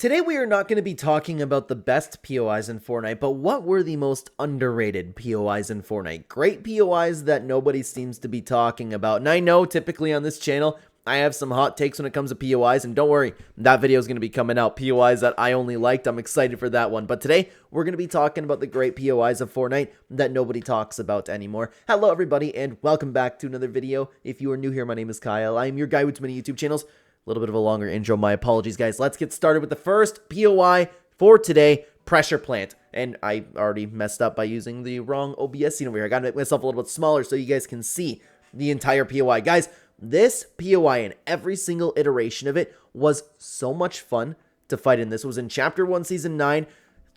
Today we are not going to be talking about the best POIs in Fortnite, but what were the most underrated POIs in Fortnite? Great POIs that nobody seems to be talking about. And I know typically on this channel, I have some hot takes when it comes to POIs, and don't worry, that video is going to be coming out. POIs that I only liked, I'm excited for that one. But today, we're going to be talking about the great POIs of Fortnite that nobody talks about anymore. Hello everybody, and welcome back to another video. If you are new here, my name is Kyle. I am your guy with too many YouTube channels. A little bit of a longer intro, my apologies guys. Let's get started with the first POI for today, Pressure Plant. And I already messed up by using the wrong OBS scene over here. I gotta make myself a little bit smaller so you guys can see the entire POI. Guys, this POI and every single iteration of it was so much fun to fight in. This was in Chapter 1, Season 9.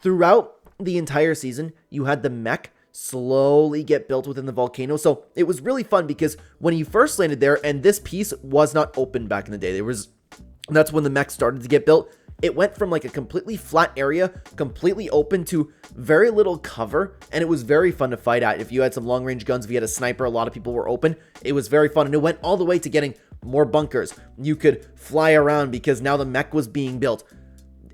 Throughout the entire season, you had the mech slowly get built within the volcano. So it was really fun because when you first landed there, and this piece was not open back in the day, that's when the mech started to get built. It went from like a completely flat area, completely open, to very little cover, and it was very fun to fight at. If you had some long range guns, if you had a sniper, a lot of people were open. It was very fun, and it went all the way to getting more bunkers. You could fly around because now the mech was being built.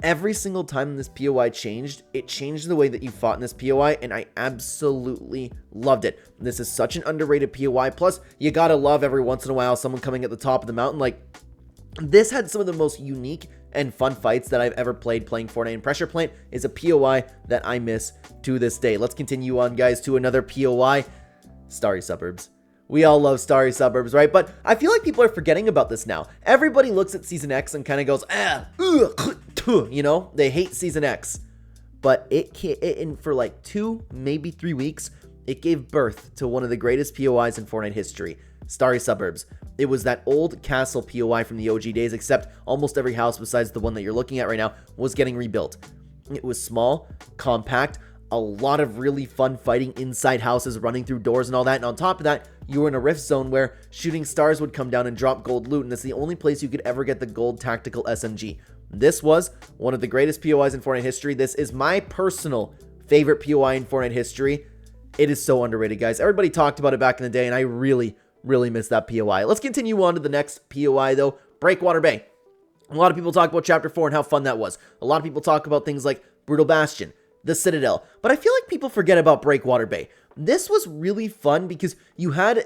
Every single time this POI changed, it changed the way that you fought in this POI, and I absolutely loved it. This is such an underrated POI. Plus, you gotta love every once in a while someone coming at the top of the mountain. Like, this had some of the most unique and fun fights that I've ever playing Fortnite, and Pressure Plant is a POI that I miss to this day. Let's continue on, guys, to another POI, Starry Suburbs. We all love Starry Suburbs, right? But I feel like people are forgetting about this now. Everybody looks at Season X and kind of goes, you know, they hate Season X. But for like 2, maybe 3 weeks, it gave birth to one of the greatest POIs in Fortnite history, Starry Suburbs. It was that old castle POI from the OG days, except almost every house besides the one that you're looking at right now was getting rebuilt. It was small, compact, a lot of really fun fighting inside houses, running through doors and all that. And on top of that, you were in a rift zone where shooting stars would come down and drop gold loot, and that's the only place you could ever get the gold tactical SMG. This was one of the greatest POIs in Fortnite history. This is my personal favorite POI in Fortnite history. It is so underrated, guys. Everybody talked about it back in the day, and I really miss that POI. Let's continue on to the next POI, though, Breakwater Bay. A lot of people talk about Chapter 4 and how fun that was. A lot of people talk about things like Brutal Bastion, the Citadel, but I feel like people forget about Breakwater Bay. This was really fun because you had,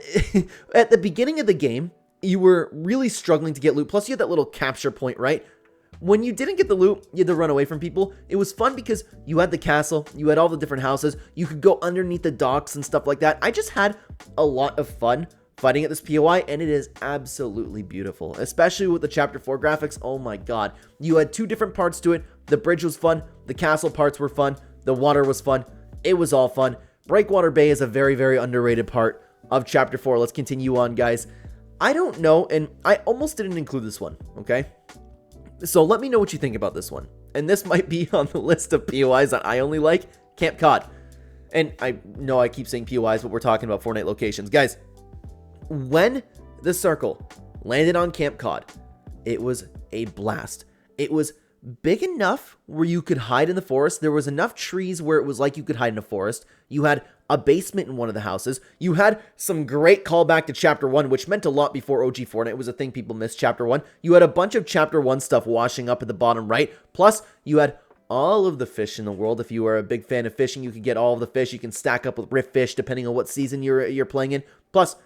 at the beginning of the game, you were really struggling to get loot, plus you had that little capture point, right? When you didn't get the loot, you had to run away from people. It was fun because you had the castle, you had all the different houses, you could go underneath the docks and stuff like that. I just had a lot of fun fighting at this POI, and it is absolutely beautiful, especially with the Chapter 4 graphics. Oh my god. You had 2 different parts to it. The bridge was fun, the castle parts were fun, the water was fun. It was all fun. Breakwater Bay is a very underrated part of Chapter 4. Let's continue on, guys. I don't know, and I almost didn't include this one, okay? So let me know what you think about this one. And this might be on the list of POIs that I only like, Camp Cod. And I know I keep saying POIs, but we're talking about Fortnite locations. Guys, when the circle landed on Camp Cod, it was a blast. It was big enough where you could hide in the forest. There was enough trees where it was like you could hide in a forest. You had a basement in one of the houses. You had some great callback to Chapter 1, which meant a lot before OG Fortnite. It was a thing people missed, Chapter 1. You had a bunch of Chapter 1 stuff washing up at the bottom right. Plus, you had all of the fish in the world. If you were a big fan of fishing, you could get all of the fish. You can stack up with rift fish depending on what season you're playing in. Plus,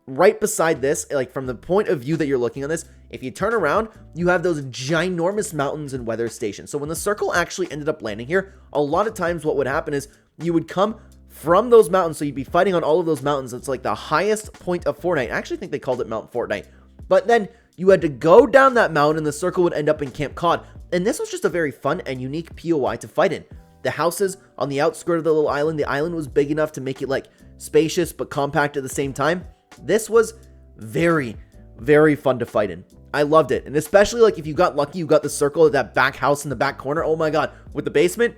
right beside this, like from the point of view that you're looking on this, if you turn around, you have those ginormous mountains and weather stations. So when the circle actually ended up landing here, a lot of times what would happen is you would come from those mountains. So you'd be fighting on all of those mountains. It's like the highest point of Fortnite. I actually think they called it Mount Fortnite. But then you had to go down that mountain and the circle would end up in Camp Cod. And this was just a very fun and unique POI to fight in. The houses on the outskirt of the little island, the island was big enough to make it like spacious but compact at the same time. This was very fun to fight in. I loved it. And especially like if you got lucky, you got the circle of that back house in the back corner. Oh my god, with the basement,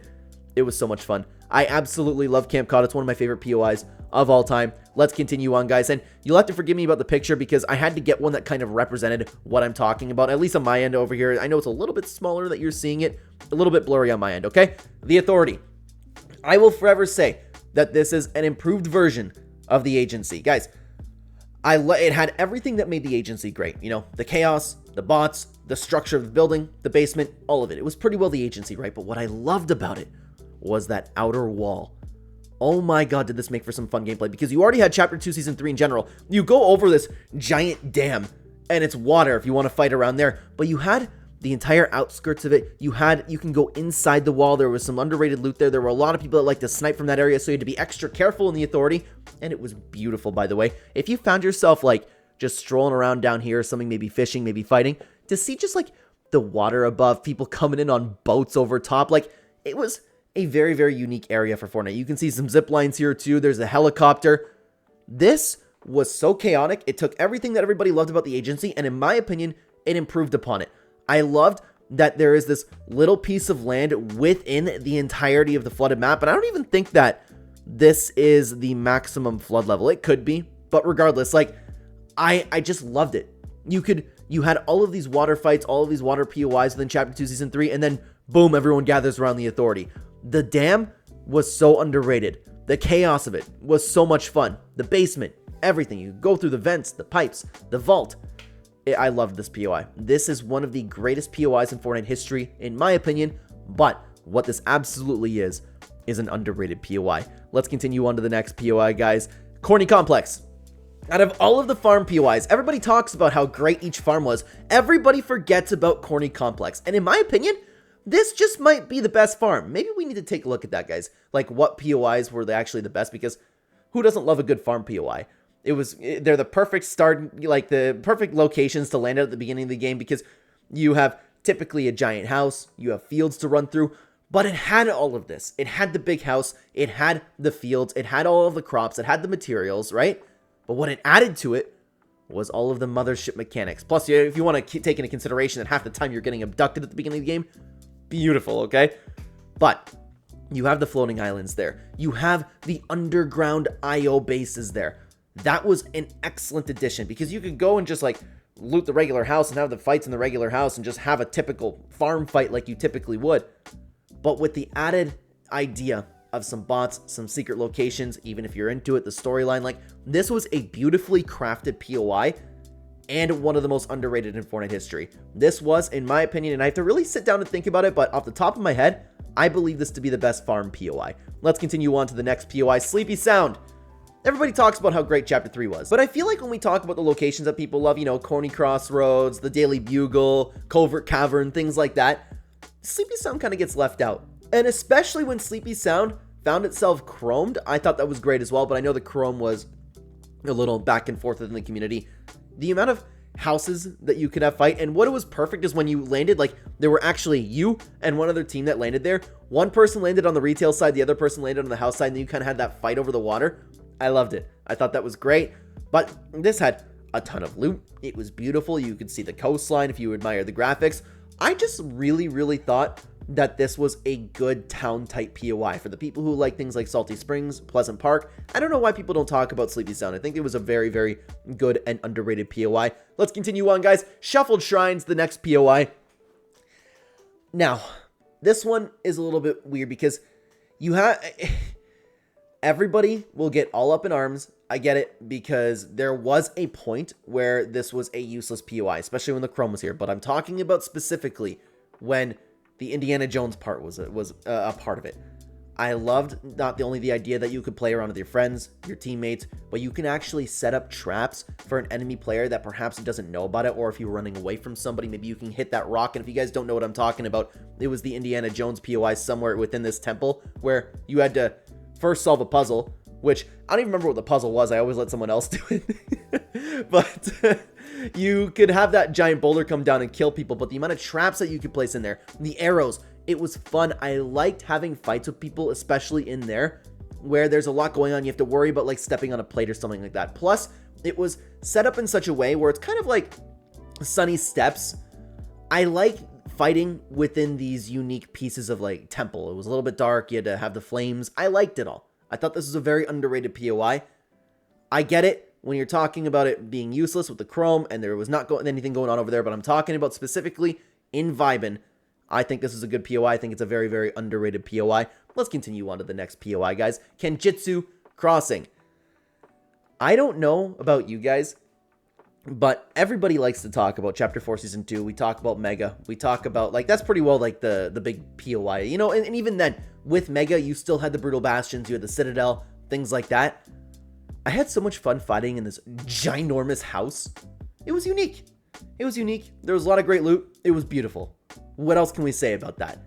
it was so much fun. I absolutely love Camp Cod. It's one of my favorite POIs of all time. Let's continue on, guys. And you'll have to forgive me about the picture because I had to get one that kind of represented what I'm talking about, at least on my end over here. I know it's a little bit smaller that you're seeing it, a little bit blurry on my end, okay? The Authority. I will forever say that this is an improved version of the Agency. Guys, it had everything that made the Agency great. You know, the chaos, the bots, the structure of the building, the basement, all of it. It was pretty well the agency, right? But what I loved about it was that outer wall. Oh my god, did this make for some fun gameplay, because you already had Chapter 2 Season 3 in general. You go over this giant dam, and it's water if you want to fight around there, but you had the entire outskirts of it. You can go inside the wall. There was some underrated loot there. There were a lot of people that like to snipe from that area, so you had to be extra careful in the Authority, and it was beautiful, by the way. If you found yourself, like, just strolling around down here or something, maybe fishing, maybe fighting, to see just, like, the water above, people coming in on boats over top, like, it was a very, very unique area for Fortnite. You can see some zip lines here too. There's a helicopter. This was so chaotic. It took everything that everybody loved about the agency, and in my opinion, it improved upon it. I loved that there is this little piece of land within the entirety of the flooded map, and I don't even think that this is the maximum flood level. It could be, but regardless, like, I just loved it. You had all of these water fights, all of these water POIs within Chapter 2 Season 3, and then boom, everyone gathers around the Authority. The dam was so underrated. The chaos of it was so much fun. The basement, everything. You go through the vents, the pipes, the vault. I loved this POI. This is one of the greatest POIs in Fortnite history, in my opinion, but what this absolutely is an underrated POI. Let's continue on to the next POI, guys. Corny Complex. Out of all of the farm POIs, everybody talks about how great each farm was. Everybody forgets about Corny Complex, and in my opinion, this just might be the best farm. Maybe we need to take a look at that, guys. Like, what POIs were actually the best? Because who doesn't love a good farm POI? They're the perfect start, like the perfect locations to land at the beginning of the game, because you have typically a giant house, you have fields to run through, but it had all of this. It had the big house, it had the fields, it had all of the crops, it had the materials, right? But what it added to it was all of the mothership mechanics. Plus, if you want to take into consideration that half the time you're getting abducted at the beginning of the game, beautiful, okay? But you have the floating islands there. You have the underground IO bases there. That was an excellent addition, because you could go and just, like, loot the regular house and have the fights in the regular house and just have a typical farm fight like you typically would. But with the added idea of some bots, some secret locations, even if you're into it, the storyline, like, this was a beautifully crafted POI and one of the most underrated in Fortnite history. This was, in my opinion, and I have to really sit down and think about it, but off the top of my head, I believe this to be the best farm POI. Let's continue on to the next POI, Sleepy Sound. Everybody talks about how great Chapter 3 was, but I feel like when we talk about the locations that people love, you know, Corny Crossroads, the Daily Bugle, Covert Cavern, things like that, Sleepy Sound kind of gets left out. And especially when Sleepy Sound found itself chromed, I thought that was great as well, but I know the chrome was a little back and forth within the community. The amount of houses that you could have fight, and what it was perfect is when you landed, like, there were actually you and one other team that landed there. One person landed on the retail side, the other person landed on the house side, and then you kind of had that fight over the water. I loved it. I thought that was great, but this had a ton of loot. It was beautiful. You could see the coastline if you admire the graphics. I just really, really thought that this was a good town type POI for the people who like things like Salty Springs, Pleasant Park. I don't know why people don't talk about Sleepy Sound. I think it was a very, very good and underrated POI. Let's continue on, guys. Shuffled Shrines, the next POI. Now, this one is a little bit weird because you have everybody will get all up in arms. I get it, because there was a point where this was a useless POI, especially when the Chrome was here. But I'm talking about specifically when the Indiana Jones part was a part of it. I loved not only the idea that you could play around with your friends, your teammates, but you can actually set up traps for an enemy player that perhaps doesn't know about it, or if you're running away from somebody, maybe you can hit that rock. And if you guys don't know what I'm talking about, it was the Indiana Jones POI somewhere within this temple where you had to first solve a puzzle, which I don't even remember what the puzzle was. I always let someone else do it. But you could have that giant boulder come down and kill people, but the amount of traps that you could place in there, the arrows, it was fun. I liked having fights with people, especially in there where there's a lot going on. You have to worry about, like, stepping on a plate or something like that. Plus, it was set up in such a way where it's kind of like sunny steps. I like fighting within these unique pieces of, like, temple. It was a little bit dark. You had to have the flames. I liked it all. I thought this was a very underrated POI. I get it when you're talking about it being useless with the chrome and there was not anything going on over there, but I'm talking about specifically in Vibin. I think this is a good POI. I think it's a very, very underrated POI. Let's continue on to the next POI, guys. Kenjitsu Crossing. I don't know about you guys, But everybody likes to talk about Chapter 4 Season 2. We talk about Mega. We talk about, like, that's pretty well, like, the big POI. You know, and even then, with Mega, you still had the Brutal Bastions, you had the Citadel, things like that. I had so much fun fighting in this ginormous house. It was unique. It was unique. There was a lot of great loot. It was beautiful. What else can we say about that?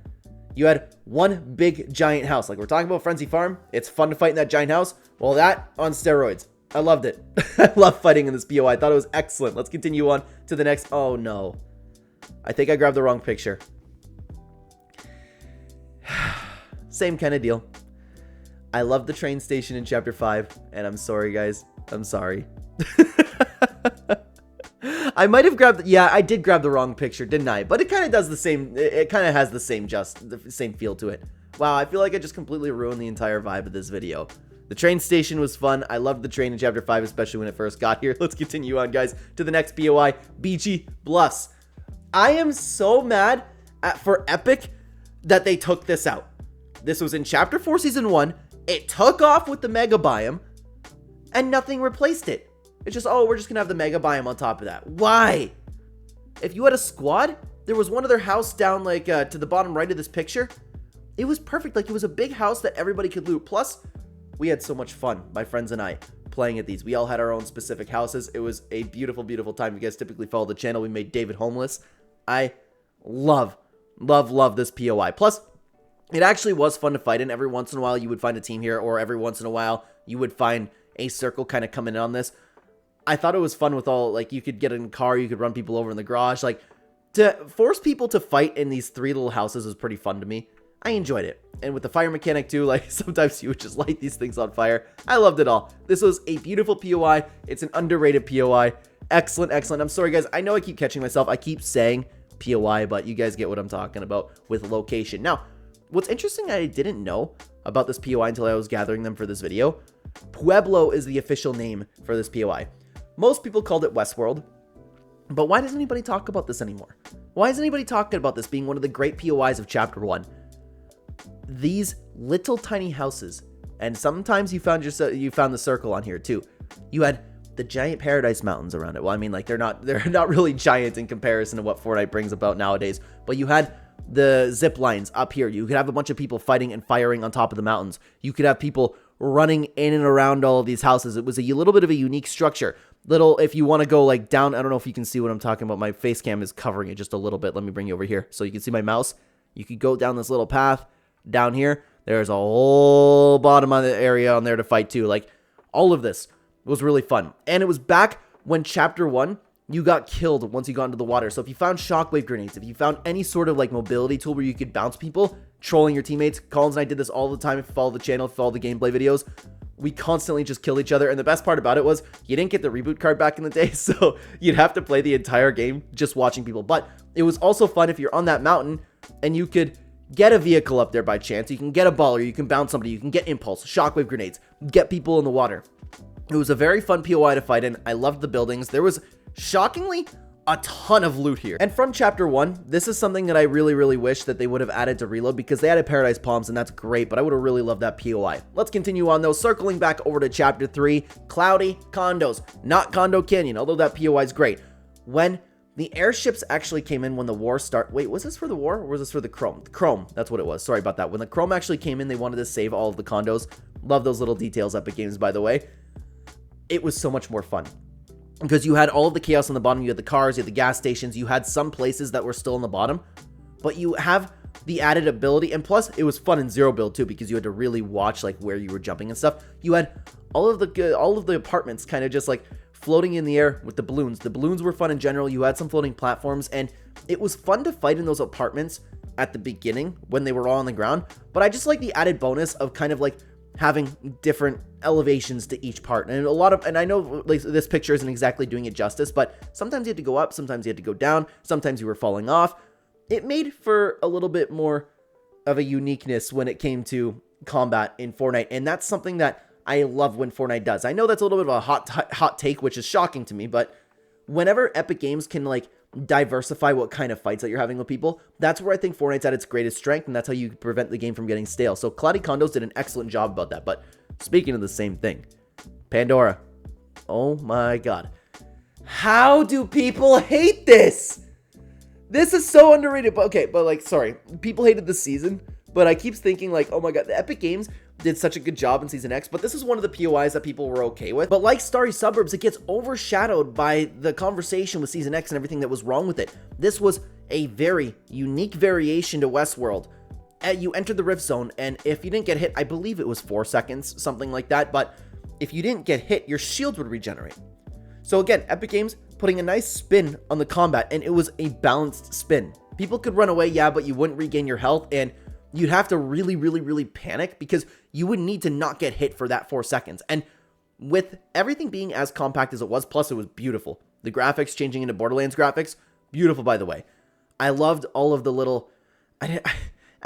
You had one big giant house. Like, we're talking about Frenzy Farm. It's fun to fight in that giant house. Well, that on steroids. I loved it. I love fighting in this POI. I thought it was excellent. Let's continue on to the next. Oh, no. I think I grabbed the wrong picture. Same kind of deal. I love the train station in Chapter 5. And I'm sorry, guys. I'm sorry. I might have grabbed... Yeah, I did grab the wrong picture, didn't I? But it kind of does the same... It kind of has the same feel to it. Wow, I feel like I just completely ruined the entire vibe of this video. The train station was fun. I loved the train in Chapter 5, especially when it first got here. Let's continue on, guys, to the next POI, Beachy Bluffs. I am so mad for Epic that they took this out. This was in Chapter 4, Season 1. It took off with the Mega Biome, and nothing replaced it. It's just, oh, we're just going to have the Mega Biome on top of that. Why? If you had a squad, there was one other house down, like, to the bottom right of this picture. It was perfect. Like, it was a big house that everybody could loot. Plus, we had so much fun, my friends and I, playing at these. We all had our own specific houses. It was a beautiful, beautiful time. You guys typically follow the channel. We made David homeless. I love this POI. Plus, it actually was fun to fight in. Every once in a while, you would find a team here, or every once in a while, you would find a circle kind of coming in on this. I thought it was fun with all, like, you could get in a car, you could run people over in the garage. Like, to force people to fight in these three little houses was pretty fun to me. I enjoyed it. And with the fire mechanic too, like, sometimes you would just light these things on fire. I loved it all. This was a beautiful POI. It's an underrated POI. Excellent, excellent. I'm sorry, guys. I know I keep catching myself. I keep saying POI, but you guys get what I'm talking about with location. Now, what's interesting I didn't know about this POI until I was gathering them for this video. Pueblo is the official name for this POI. Most people called it Westworld. But why doesn't anybody talk about this anymore? Why is anybody talking about this being one of the great POIs of Chapter 1? These little tiny houses, and sometimes you found the circle on here too. You had the giant paradise mountains around it. Well, I mean, like, they're not really giant in comparison to what Fortnite brings about nowadays. But you had the zip lines up here. You could have a bunch of people fighting and firing on top of the mountains. You could have people running in and around all of these houses. It was a little bit of a unique structure. If you want to go like down, I don't know if you can see what I'm talking about. My face cam is covering it just a little bit. Let me bring you over here so you can see my mouse. You could go down this little path. Down here, there's a whole bottom of the area on there to fight too. Like, all of this was really fun. And it was back when Chapter 1, you got killed once you got into the water. So if you found shockwave grenades, if you found any sort of like mobility tool where you could bounce people, trolling your teammates, Collins and I did this all the time. If you follow the channel, if you follow the gameplay videos, we constantly just killed each other. And the best part about it was you didn't get the reboot card back in the day. So you'd have to play the entire game just watching people. But it was also fun if you're on that mountain and you could get a vehicle up there by chance. You can get a baller, you can bounce somebody, you can get impulse, shockwave grenades, get people in the water. It was a very fun POI to fight in. I loved the buildings. There was, shockingly, a ton of loot here. And from Chapter 1, this is something that I really wish that they would have added to Reload, because they added Paradise Palms, and that's great, but I would have really loved that POI. Let's continue on, though. Circling back over to Chapter 3, Cloudy Condos. Not Condo Canyon, although that POI is great. When the airships actually came in when the war started. Wait, was this for the war or was this for the Chrome? The Chrome, that's what it was. Sorry about that. When the Chrome actually came in, they wanted to save all of the condos. Love those little details, Epic Games, by the way. It was so much more fun because you had all of the chaos on the bottom. You had the cars, you had the gas stations, you had some places that were still on the bottom, but you have the added ability. And plus, it was fun in zero build too, because you had to really watch like where you were jumping and stuff. You had all of the apartments kind of just like floating in the air with the balloons. The balloons were fun in general. You had some floating platforms, and it was fun to fight in those apartments at the beginning when they were all on the ground. But I just like the added bonus of kind of like having different elevations to each part. And I know like, this picture isn't exactly doing it justice, but sometimes you had to go up, sometimes you had to go down, sometimes you were falling off. It made for a little bit more of a uniqueness when it came to combat in Fortnite, and that's something that I love when Fortnite does. I know that's a little bit of a hot take, which is shocking to me, but whenever Epic Games can like diversify what kind of fights that you're having with people, that's where I think Fortnite's at its greatest strength, and that's how you prevent the game from getting stale. So Cloudy Condos did an excellent job about that. But speaking of the same thing, Pandora. Oh my god. How do people hate this? This is so underrated. But okay, but like, sorry, people hated this season, but I keep thinking like, oh my god, the Epic Games did such a good job in Season X, but this is one of the POIs that people were okay with. But like Starry Suburbs, it gets overshadowed by the conversation with Season X and everything that was wrong with it. This was a very unique variation to Westworld. You entered the Rift Zone, and if you didn't get hit, I believe it was 4 seconds, something like that, but if you didn't get hit, your shield would regenerate. So again, Epic Games putting a nice spin on the combat, and it was a balanced spin. People could run away, yeah, but you wouldn't regain your health, and you'd have to really panic because you would need to not get hit for that 4 seconds. And with everything being as compact as it was, plus it was beautiful. The graphics changing into Borderlands graphics, beautiful by the way. I loved all of the little, I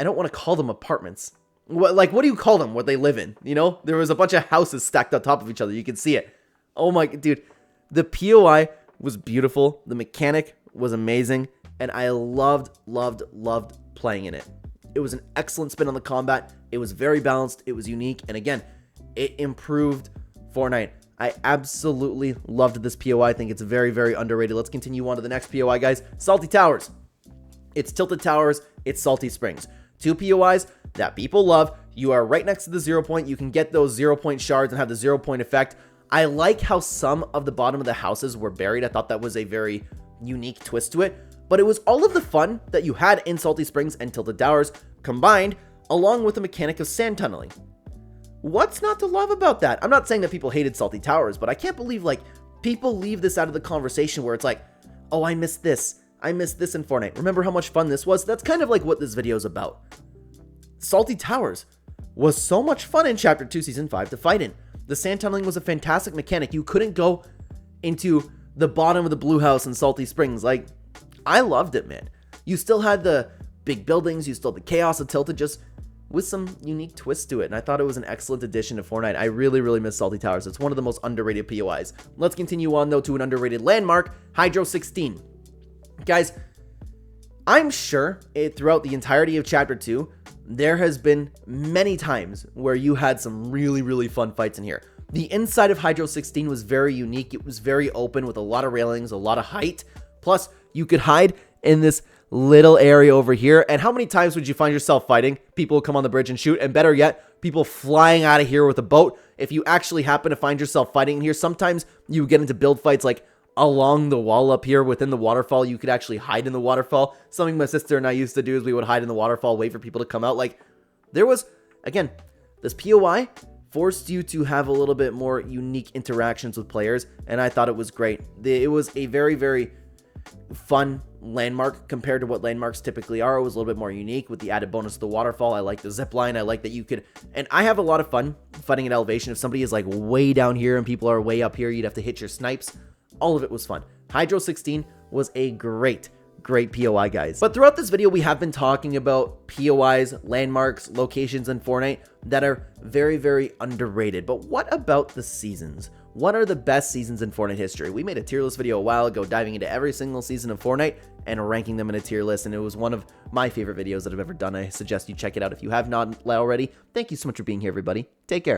don't want to call them apartments. What do you call them, what they live in? You know, there was a bunch of houses stacked on top of each other. You can see it. Oh my, dude, the POI was beautiful. The mechanic was amazing. And I loved playing in it. It was an excellent spin on the combat. It was very balanced. It was unique. And again, it improved Fortnite. I absolutely loved this POI. I think it's very underrated. Let's continue on to the next POI, guys. Salty Towers. It's Tilted Towers. It's Salty Springs. 2 POIs that people love. You are right next to the 0 point. You can get those 0 point shards and have the 0 point effect. I like how some of the bottom of the houses were buried. I thought that was a very unique twist to it. But it was all of the fun that you had in Salty Springs and Tilted Towers combined along with the mechanic of sand tunneling. What's not to love about that? I'm not saying that people hated Salty Towers, but I can't believe like people leave this out of the conversation where it's like, oh, I missed this. I missed this in Fortnite. Remember how much fun this was? That's kind of like what this video is about. Salty Towers was so much fun in Chapter 2, Season 5 to fight in. The sand tunneling was a fantastic mechanic. You couldn't go into the bottom of the blue house in Salty Springs. Like, I loved it, man. You still had the big buildings. You still had the chaos of Tilted, just with some unique twists to it. And I thought it was an excellent addition to Fortnite. I really miss Salty Towers. It's one of the most underrated POIs. Let's continue on, though, to an underrated landmark, Hydro 16. Guys, I'm sure throughout the entirety of Chapter 2, there has been many times where you had some really fun fights in here. The inside of Hydro 16 was very unique. It was very open with a lot of railings, a lot of height. Plus, you could hide in this little area over here. And how many times would you find yourself fighting? People will come on the bridge and shoot. And better yet, people flying out of here with a boat. If you actually happen to find yourself fighting in here, sometimes you get into build fights like along the wall up here within the waterfall. You could actually hide in the waterfall. Something my sister and I used to do is we would hide in the waterfall, wait for people to come out. Like, there was, again, this POI forced you to have a little bit more unique interactions with players, and I thought it was great. It was a very fun landmark compared to what landmarks typically are. It was a little bit more unique with the added bonus of the waterfall. I like the zip line. I like that you could, and I have a lot of fun fighting at elevation. If somebody is like way down here and people are way up here, you'd have to hit your snipes. All of it was fun. Hydro 16 was a great POI, guys. But throughout this video, we have been talking about POIs, landmarks, locations in Fortnite that are very underrated. But what about the seasons? What are the best seasons in Fortnite history? We made a tier list video a while ago diving into every single season of Fortnite and ranking them in a tier list, and it was one of my favorite videos that I've ever done. I suggest you check it out if you have not already. Thank you so much for being here, everybody. Take care.